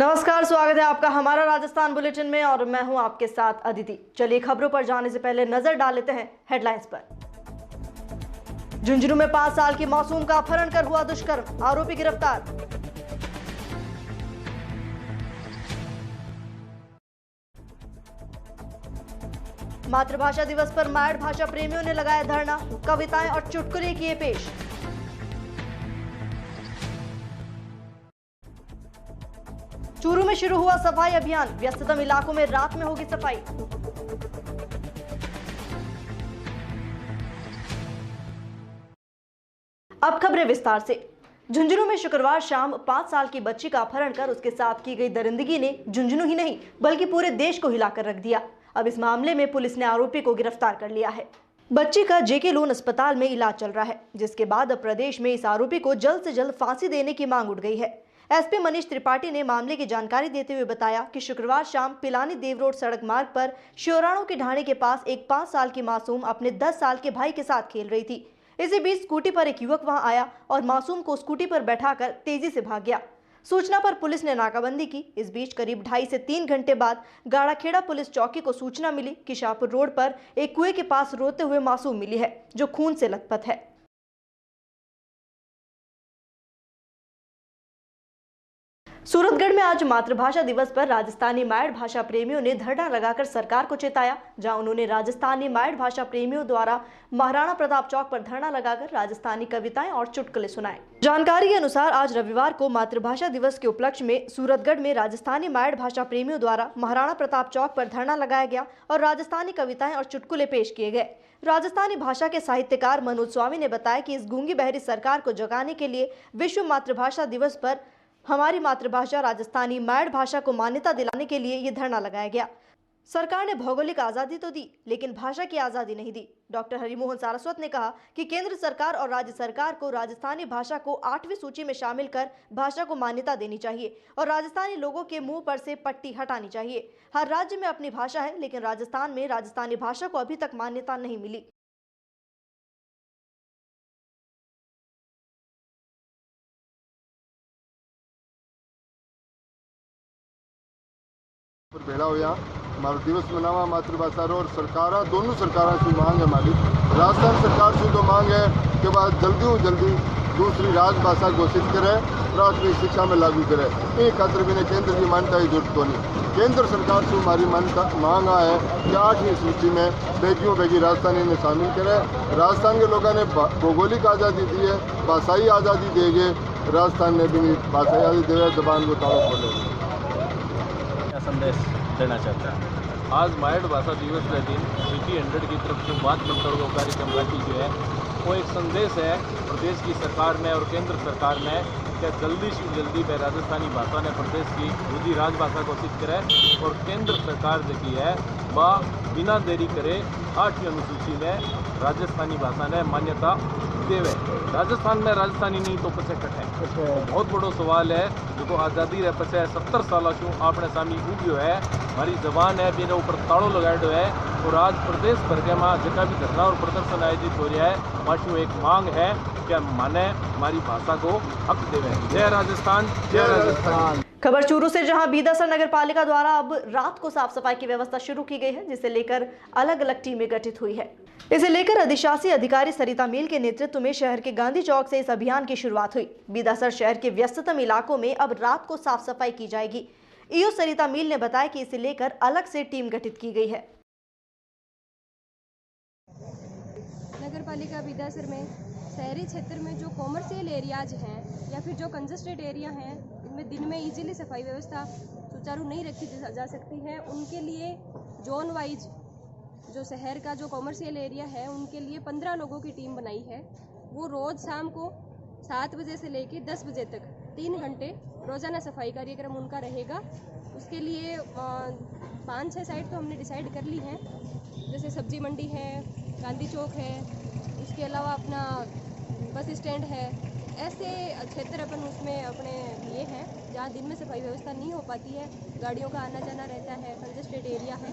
नमस्कार, स्वागत है आपका हमारा राजस्थान बुलेटिन में और मैं हूं आपके साथ अदिति। चलिए खबरों पर जाने से पहले नजर डाल लेते हैं हेडलाइंस पर। झुंझुनू में 5 साल की मासूम का अपहरण कर हुआ दुष्कर्म, आरोपी गिरफ्तार। मातृभाषा दिवस पर मायड़ भाषा प्रेमियों ने लगाया धरना, कविताएं और चुटकुले किए पेश। चूरू में शुरू हुआ सफाई अभियान, व्यस्ततम इलाकों में रात में होगी सफाई। अब खबरें विस्तार से। झुंझुनू में शुक्रवार शाम 5 साल की बच्ची का अपहरण कर उसके साथ की गई दरिंदगी ने झुंझुनू ही नहीं बल्कि पूरे देश को हिलाकर रख दिया। अब इस मामले में पुलिस ने आरोपी को गिरफ्तार कर लिया है। बच्ची का जेके लोन अस्पताल में इलाज चल रहा है, जिसके बाद अब प्रदेश में इस आरोपी को जल्द से जल्द फांसी देने की मांग उठ गई है। एसपी मनीष त्रिपाठी ने मामले की जानकारी देते हुए बताया कि शुक्रवार शाम पिलानी देव रोड सड़क मार्ग पर श्योराणों के ढाणे के पास एक 5 साल की मासूम अपने 10 साल के भाई के साथ खेल रही थी। इसी बीच स्कूटी पर एक युवक वहां आया और मासूम को स्कूटी पर बैठाकर तेजी से भाग गया। सूचना पर पुलिस ने नाकाबंदी की। इस बीच करीब 2.5 से 3 घंटे बाद गाड़ाखेड़ा पुलिस चौकी को सूचना मिली कि शाहपुर रोड पर एक कुएं के पास रोते हुए मासूम मिली है, जो खून से लथपथ है। सूरतगढ़ में आज मातृभाषा दिवस पर राजस्थानी मायड़ भाषा प्रेमियों ने धरना लगाकर सरकार को चेताया, जहां उन्होंने राजस्थानी मायड़ भाषा प्रेमियों द्वारा महाराणा प्रताप चौक पर धरना लगाकर राजस्थानी कविताएं और चुटकुले सुनाए। जानकारी के अनुसार आज रविवार को मातृभाषा दिवस के उपलक्ष्य में सूरतगढ़ में राजस्थानी मायड़ भाषा प्रेमियों द्वारा महाराणा प्रताप चौक पर धरना लगाया गया और राजस्थानी कविताएं और चुटकुले पेश किए गए। राजस्थानी भाषा के साहित्यकार मनोज स्वामी ने बताया कि इस गूंगी बहरी सरकार को जगाने के लिए विश्व मातृभाषा दिवस पर हमारी मातृभाषा राजस्थानी मायड़ भाषा को मान्यता दिलाने के लिए ये धरना लगाया गया। सरकार ने भौगोलिक आजादी तो दी, लेकिन भाषा की आजादी नहीं दी। डॉक्टर हरिमोहन सारस्वत ने कहा कि केंद्र सरकार और राज्य सरकार को राजस्थानी भाषा को 8वीं सूची में शामिल कर भाषा को मान्यता देनी चाहिए और राजस्थानी लोगों के मुंह पर से पट्टी हटानी चाहिए। हर राज्य में अपनी भाषा है, लेकिन राजस्थान में राजस्थानी भाषा को अभी तक मान्यता नहीं मिली। भेड़ा हो हमारा दिवस मनावा मातृभाषा और सरकार दोनों सरकारों से मांग है। हमारी राजस्थान सरकार से तो मांग है कि बाद जल्दी दूसरी राजभाषा घोषित करे, प्राथमिक शिक्षा में लागू करे। एक खातर भी केंद्र की मान्यता की जरूरत तो नहीं। केंद्र सरकार से हमारी मांग है कि 8वीं सूची में बेटियों बेगी राजस्थानी ने शामिल करे। राजस्थान के लोगों ने भौगोलिक आज़ादी दी है, भाषाई आज़ादी देंगे। राजस्थान ने भी भाषाई आज़ादी दे, जबान को ताला खोले। संदेश देना चाहता है। आज मायड़ भाषा दिवस के दिन सिटी 100 की तरफ से बात मंतव्य कार्यक्रम रखी जो है वो एक संदेश है प्रदेश की सरकार में और केंद्र सरकार में कि जल्दी से जल्दी पे राजस्थानी भाषा ने प्रदेश की दूसरी राजभाषा घोषित करे और केंद्र सरकार देखी है वह बिना देरी करे 8वीं अनुसूची में राजस्थानी भाषा ने मान्यता देवे। राजस्थान में राजस्थानी नहीं तो पचे कट है। बहुत बड़ो सवाल है जो आज़ादी रे पचे 70 साल शू आपने सामी उग्यो है, हमारी जबान है बिना ऊपर ताड़ो लगाड़ो है और आज प्रदेश भर के में जितना भी धरना और प्रदर्शन आयोजित हो रहा है वहाँ एक मांग है कि माने हमारी भाषा को हक देवे। जय राजस्थान, जय राजस्थान। खबर चूरू से, जहां बीदासर नगर पालिका द्वारा अब रात को साफ सफाई की व्यवस्था शुरू की गई है, जिसे लेकर अलग अलग टीमें गठित हुई है। इसे लेकर अधिशासी अधिकारी सरिता मील के नेतृत्व में शहर के गांधी चौक से इस अभियान की शुरुआत हुई। बीदासर शहर के व्यस्ततम इलाकों में अब रात को साफ सफाई की जाएगी। ईओ सरिता मील ने बताया कि इसे लेकर अलग से टीम गठित की गई है। नगर पालिका बीदासर में शहरी क्षेत्र में जो कॉमर्शियल एरियाज हैं या फिर जो कंजस्टेड एरिया हैं, इनमें दिन में इजीली सफाई व्यवस्था सुचारू नहीं रखी जा सकती है, उनके लिए जोन वाइज जो शहर का जो कॉमर्शियल एरिया है उनके लिए 15 लोगों की टीम बनाई है। वो रोज़ शाम को 7 बजे से लेकर 10 बजे तक 3 घंटे रोज़ाना सफाई कार्यक्रम उनका रहेगा। उसके लिए 5-6 साइट तो हमने डिसाइड कर ली हैं, जैसे सब्जी मंडी है, गांधी चौक है, इसके अलावा अपना बस स्टैंड है। ऐसे क्षेत्र अपन उसमें अपने लिए हैं जहाँ दिन में सफाई व्यवस्था नहीं हो पाती है, गाड़ियों का आना जाना रहता है, कंजस्टेड एरिया है।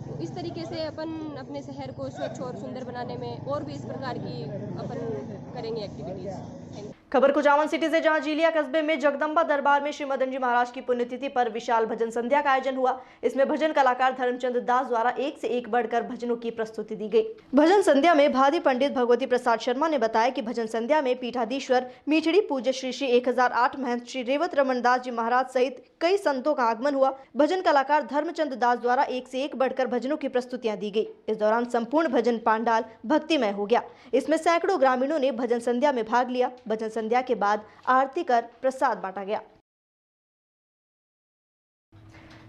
तो इस तरीके से अपन अपने शहर को स्वच्छ और सुंदर बनाने में और भी इस प्रकार की अपन करेंगे एक्टिविटीज़। खबर कुचामन सिटी से, जहां जीलिया कस्बे में जगदम्बा दरबार में श्रीमदन जी महाराज की पुण्यतिथि पर विशाल भजन संध्या का आयोजन हुआ। इसमें भजन कलाकार धर्मचंद दास द्वारा एक से एक बढ़कर भजनों की प्रस्तुति दी गई। भजन संध्या में भादी पंडित भगवती प्रसाद शर्मा ने बताया कि भजन संध्या में पीठाधीश्वर मीठड़ी पूज्य श्री श्री 1008 महंत श्री रेवत रमन दास जी महाराज सहित कई संतों का आगमन हुआ। भजन कलाकार धर्मचंद दास द्वारा एक से एक बढ़कर भजनों की प्रस्तुतियां दी गई। इस दौरान संपूर्ण भजन पांडाल भक्तिमय हो गया। इसमें सैकड़ों ग्रामीणों ने भजन संध्या में भाग लिया। भजन संध्या के बाद आरती कर प्रसाद बांटा गया।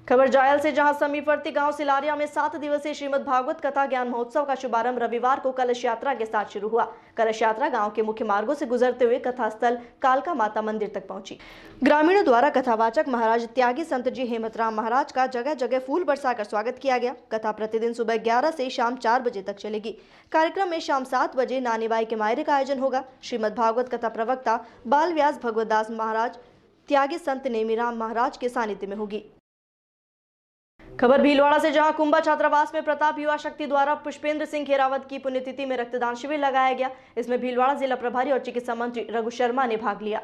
खबर जायल से, जहां समीपवर्ती गांव सिलारिया में 7 दिवसीय श्रीमद् भागवत कथा ज्ञान महोत्सव का शुभारंभ रविवार को कलश यात्रा के साथ शुरू हुआ। कलश यात्रा गांव के मुख्य मार्गों से गुजरते हुए कथा स्थल कालका माता मंदिर तक पहुंची। ग्रामीणों द्वारा कथावाचक महाराज त्यागी संत जी हेमतराम महाराज का जगह जगह फूल बरसाकर स्वागत किया गया। कथा प्रतिदिन सुबह 11 से शाम 4 बजे तक चलेगी। कार्यक्रम में शाम 7 बजे नानीबाई के मायरे का आयोजन होगा। श्रीमद् भागवत कथा प्रवक्ता बाल व्यास भगवतदास महाराज त्यागी संत नेमीराम महाराज के सानिध्य में होगी। खबर भीलवाड़ा से, जहां कुंभा छात्रावास में प्रताप युवा शक्ति द्वारा पुष्पेंद्र सिंह खेरावत की पुण्यतिथि में रक्तदान शिविर लगाया गया। इसमें भीलवाड़ा जिला प्रभारी और चिकित्सा मंत्री रघु शर्मा ने भाग लिया।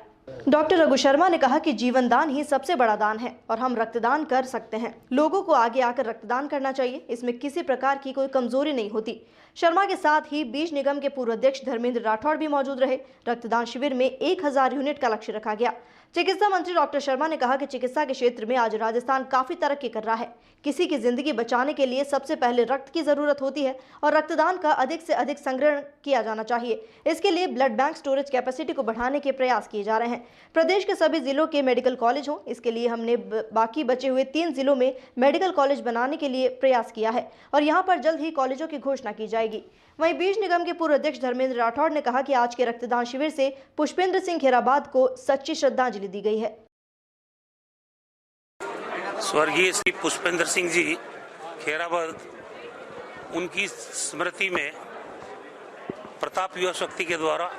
डॉक्टर रघु शर्मा ने कहा कि जीवन दान ही सबसे बड़ा दान है और हम रक्तदान कर सकते हैं। लोगों को आगे आकर रक्तदान करना चाहिए। इसमें किसी प्रकार की कोई कमजोरी नहीं होती। शर्मा के साथ ही बीज निगम के पूर्व अध्यक्ष धर्मेंद्र राठौड़ भी मौजूद रहे। रक्तदान शिविर में 1000 यूनिट का लक्ष्य रखा गया। चिकित्सा मंत्री डॉक्टर शर्मा ने कहा कि चिकित्सा के क्षेत्र में आज राजस्थान काफी तरक्की कर रहा है। किसी की जिंदगी बचाने के लिए सबसे पहले रक्त की जरूरत होती है और रक्तदान का अधिक से अधिक संग्रहण किया जाना चाहिए। इसके लिए ब्लड बैंक स्टोरेज कैपेसिटी को बढ़ाने के प्रयास किए जा रहे हैं। प्रदेश के सभी जिलों के मेडिकल कॉलेज हों, इसके लिए हमने बाकी बचे हुए 3 जिलों में मेडिकल कॉलेज बनाने के लिए प्रयास किया है और यहाँ पर जल्द ही कॉलेजों की घोषणा की जाएगी। वहीं बीज निगम के पूर्व अध्यक्ष धर्मेंद्र राठौड़ ने कहा कि आज के रक्तदान शिविर से पुष्पेंद्र सिंह खेराबाद को सच्ची श्रद्धांजलि दी गई है। स्वर्गीय श्री पुष्पेंद्र सिंह जी खेराबाद, उनकी स्मृति में प्रताप युवा शक्ति के द्वारा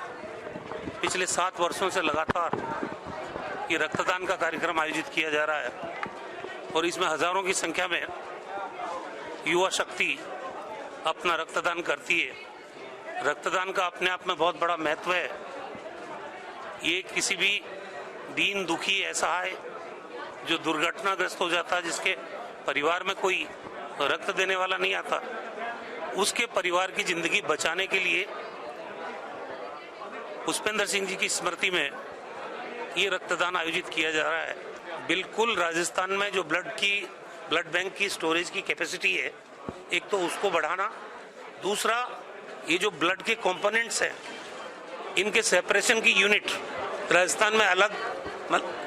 पिछले 7 वर्षों से लगातार ये रक्तदान का कार्यक्रम आयोजित किया जा रहा है और इसमें हजारों की संख्या में युवा शक्ति अपना रक्तदान करती है। रक्तदान का अपने आप में बहुत बड़ा महत्व है। ये किसी भी दीन दुखी ऐसा है जो दुर्घटनाग्रस्त हो जाता है, जिसके परिवार में कोई रक्त देने वाला नहीं आता, उसके परिवार की जिंदगी बचाने के लिए पुष्पेंद्र सिंह जी की स्मृति में ये रक्तदान आयोजित किया जा रहा है। बिल्कुल राजस्थान में जो ब्लड बैंक की स्टोरेज की कैपेसिटी है, एक तो उसको बढ़ाना, दूसरा ये जो ब्लड के कंपोनेंट्स हैं इनके सेपरेशन की यूनिट राजस्थान में अलग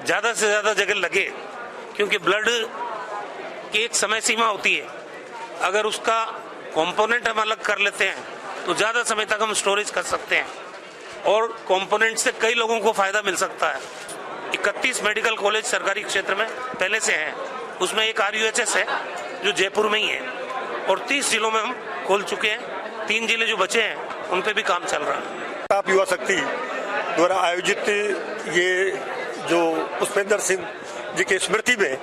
ज्यादा से ज्यादा जगह लगे, क्योंकि ब्लड की एक समय सीमा होती है। अगर उसका कंपोनेंट हम अलग कर लेते हैं तो ज्यादा समय तक हम स्टोरेज कर सकते हैं और कंपोनेंट से कई लोगों को फायदा मिल सकता है। 31 मेडिकल कॉलेज सरकारी क्षेत्र में पहले से हैं, उसमें एक RUHS है जो जयपुर में ही है और 30 जिलों में हम खोल चुके हैं। 3 जिले जो बचे हैं उन पे भी काम चल रहा है। प्रताप युवा शक्ति द्वारा आयोजित ये जो पुष्पेंद्र सिंह जी की स्मृति में,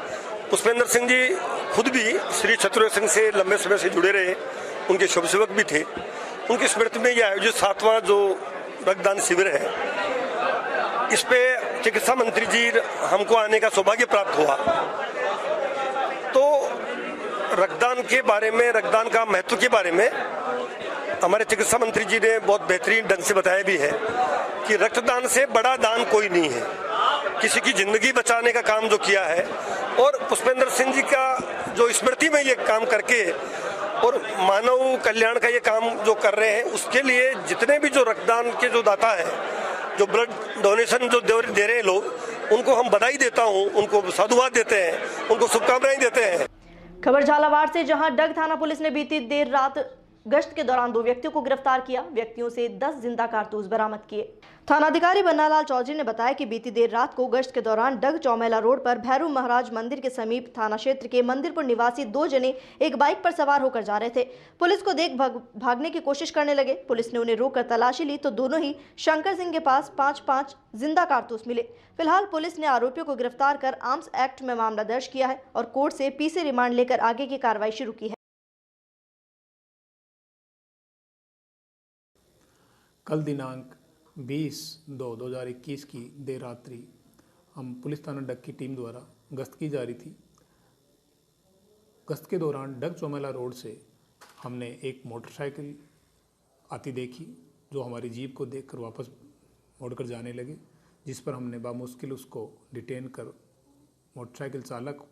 पुष्पेंद्र सिंह जी खुद भी श्री छत्रु सिंह से लंबे समय से जुड़े रहे, उनके शुभ सेवक भी थे। उनकी स्मृति में यह आयोजित 7वां जो रक्तदान शिविर है, इस पे चिकित्सा मंत्री जी हमको आने का सौभाग्य प्राप्त हुआ। तो रक्तदान के बारे में, रक्तदान का महत्व के बारे में हमारे चिकित्सा मंत्री जी ने बहुत बेहतरीन ढंग से बताया भी है कि रक्तदान से बड़ा दान कोई नहीं है। किसी की जिंदगी बचाने का काम जो किया है और पुष्पेंद्र सिंह जी का जो स्मृति में ये काम करके और मानव कल्याण का ये काम जो कर रहे हैं, उसके लिए जितने भी जो रक्तदान के जो दाता है, जो ब्लड डोनेशन जो दे रहे हैं लोग, उनको हम बधाई देता हूँ, उनको साधुवाद देते हैं, उनको शुभकामनाएं देते हैं। खबर झालावाड़ से, जहां डग थाना पुलिस ने बीती देर रात गश्त के दौरान 2 व्यक्तियों को गिरफ्तार किया। व्यक्तियों से 10 जिंदा कारतूस बरामद किए। थानाधिकारी बन्नालाल चौधरी ने बताया कि बीती देर रात को गश्त के दौरान डग चौमेला रोड पर भैरव महाराज मंदिर के समीप थाना क्षेत्र के मंदिरपुर निवासी 2 जने एक बाइक पर सवार होकर जा रहे थे। पुलिस को देख भागने की कोशिश करने लगे। पुलिस ने उन्हें रोककर तलाशी ली तो दोनों ही शंकर सिंह के पास 5-5 जिंदा कारतूस मिले। फिलहाल पुलिस ने आरोपियों को गिरफ्तार कर आर्म्स एक्ट में मामला दर्ज किया है और कोर्ट से पीसी रिमांड लेकर आगे की कार्रवाई शुरू की है। कल दिनांक 20/2/2021 की देर रात्रि हम पुलिस थाना डग की टीम द्वारा गश्त की जा रही थी। गश्त के दौरान डग चौमेला रोड से हमने एक मोटरसाइकिल आती देखी, जो हमारी जीप को देखकर वापस मोड़कर जाने लगे, जिस पर हमने बामुश्किल उसको डिटेन कर मोटरसाइकिल चालक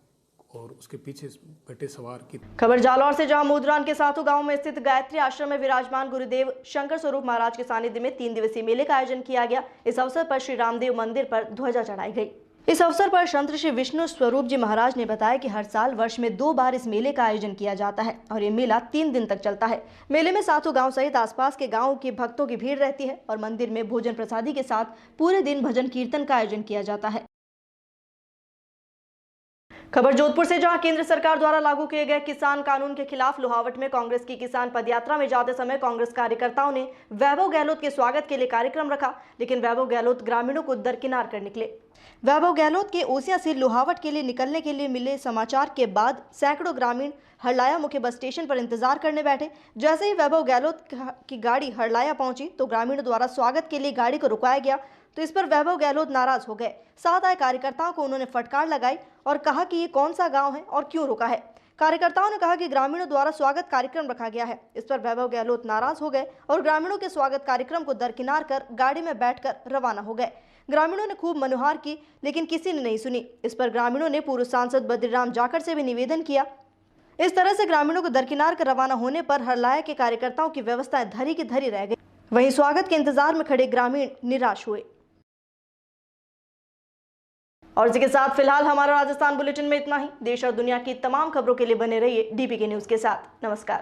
और उसके पीछे बैठे सवार की। खबर जालौर से, जहां मुद्रान के साथू गांव में स्थित गायत्री आश्रम में विराजमान गुरुदेव शंकर स्वरूप महाराज के सानिध्य में 3 दिवसीय मेले का आयोजन किया गया। इस अवसर पर श्री रामदेव मंदिर पर ध्वजा चढ़ाई गई। इस अवसर पर संत श्री विष्णु स्वरूप जी महाराज ने बताया कि हर साल वर्ष में 2 बार इस मेले का आयोजन किया जाता है और ये मेला 3 दिन तक चलता है। मेले में साथू गांव सहित आसपास के गांवों के भक्तों की भीड़ रहती है और मंदिर में भोजन प्रसादी के साथ पूरे दिन भजन कीर्तन का आयोजन किया जाता है। खबर जोधपुर से, जहां केंद्र सरकार द्वारा लागू किए गए किसान कानून के खिलाफ लोहावट में कांग्रेस की किसान पदयात्रा में जाते समय कांग्रेस कार्यकर्ताओं ने वैभव गहलोत के स्वागत के लिए कार्यक्रम रखा, लेकिन वैभव गहलोत ग्रामीणों को दरकिनार कर निकले। वैभव गहलोत के ओसिया से लोहावट के लिए निकलने के लिए मिले समाचार के बाद सैकड़ों ग्रामीण हरलाया मुख्य बस स्टेशन पर इंतजार करने बैठे। जैसे ही वैभव गहलोत की गाड़ी हरलाया पहुंची तो ग्रामीणों द्वारा स्वागत के लिए गाड़ी को रुकाया गया, तो इस पर वैभव गहलोत नाराज हो गए। साथ आए कार्यकर्ताओं को उन्होंने फटकार लगाई और कहा कि ये कौन सा गांव है और क्यों रुका है। कार्यकर्ताओं ने कहा कि ग्रामीणों द्वारा स्वागत कार्यक्रम रखा गया है। इस पर वैभव गहलोत नाराज हो गए और ग्रामीणों के स्वागत कार्यक्रम को दरकिनार कर गाड़ी में बैठकर रवाना हो गए। ग्रामीणों ने खूब मनुहार की, लेकिन किसी ने नहीं सुनी। इस पर ग्रामीणों ने पूर्व सांसद बद्रीराम जाखड़ से भी निवेदन किया। इस तरह से ग्रामीणों को दरकिनार कर रवाना होने पर हरलाया के कार्यकर्ताओं की व्यवस्थाएं धरी की धरी रह गई। वहीं स्वागत के इंतजार में खड़े ग्रामीण निराश हुए। और इसी के साथ फिलहाल हमारा राजस्थान बुलेटिन में इतना ही। देश और दुनिया की तमाम खबरों के लिए बने रहिए DPK न्यूज के साथ। नमस्कार।